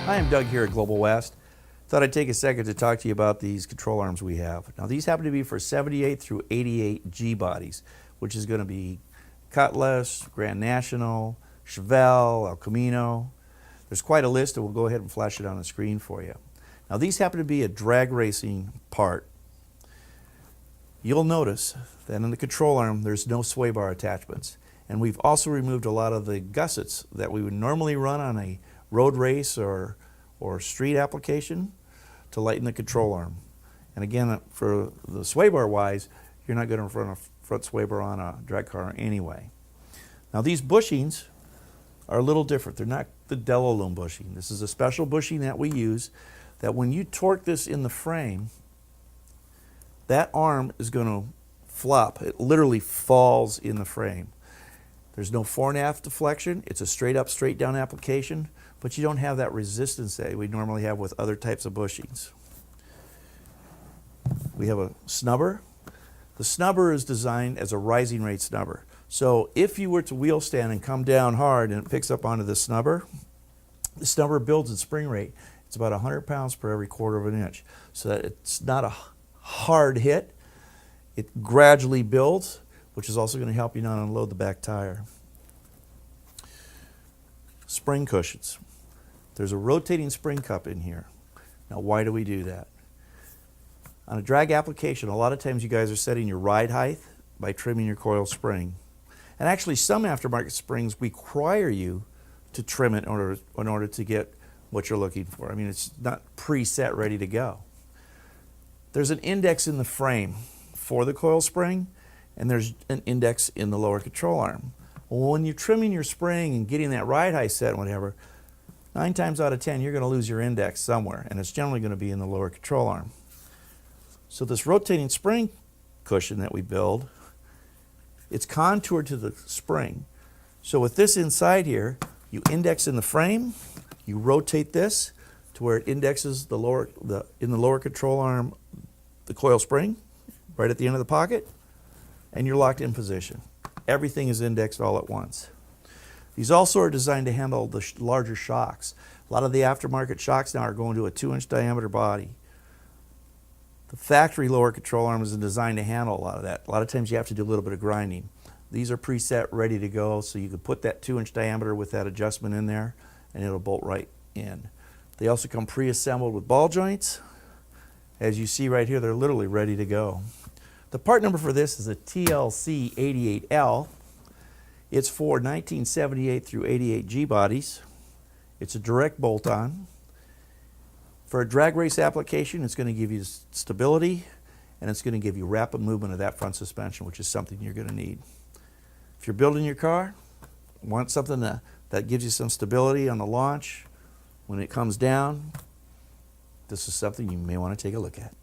Hi, I'm Doug here at Global West. Thought I'd take a second to talk to you about these control arms we have. Now these happen to be for 78 through 88 G bodies, which is going to be Cutlass, Grand National, Chevelle, El Camino. There's quite a list and we'll go ahead and flash it on the screen for you. Now these happen to be a drag racing part. You'll notice that in the control arm there's no sway bar attachments. And we've also removed a lot of the gussets that we would normally run on a road race or street application to lighten the control arm. And again, for the sway bar wise, you're not going to run a front sway bar on a drag car anyway. Now these bushings are a little different. They're not the Delalume bushing. This is a special bushing that we use that when you torque this in the frame, that arm is going to flop. It literally falls in the frame. There's no fore and aft deflection. It's a straight up, straight down application, but you don't have that resistance that we normally have with other types of bushings. We have a snubber. The snubber is designed as a rising rate snubber. So if you were to wheel stand and come down hard and it picks up onto the snubber builds its spring rate. It's about 100 pounds per every quarter of an inch. So that it's not a hard hit. It gradually builds, which is also going to help you not unload the back tire. Spring cushions. There's a rotating spring cup in here. Now why do we do that? On a drag application, a lot of times you guys are setting your ride height by trimming your coil spring. And actually some aftermarket springs require you to trim it in order to get what you're looking for. I mean, it's not preset ready to go. There's an index in the frame for the coil spring, and there's an index in the lower control arm. Well, when you're trimming your spring and getting that ride height set and whatever, 9 times out of 10 you're going to lose your index somewhere, and it's generally going to be in the lower control arm. So this rotating spring cushion that we build, it's contoured to the spring. So with this inside here, you index in the frame, you rotate this to where it indexes in the lower control arm, the coil spring, right at the end of the pocket, and you're locked in position. Everything is indexed all at once. These also are designed to handle the larger shocks. A lot of the aftermarket shocks now are going to a 2-inch diameter body. The factory lower control arm is designed to handle a lot of that. A lot of times you have to do a little bit of grinding. These are preset, ready to go, so you can put that 2-inch diameter with that adjustment in there, and it'll bolt right in. They also come pre-assembled with ball joints. As you see right here, they're literally ready to go. The part number for this is a TLC 88L. It's for 1978 through 88 G bodies. It's a direct bolt-on. For a drag race application, it's going to give you stability, and it's going to give you rapid movement of that front suspension, which is something you're going to need. If you're building your car, want something that gives you some stability on the launch when it comes down, this is something you may want to take a look at.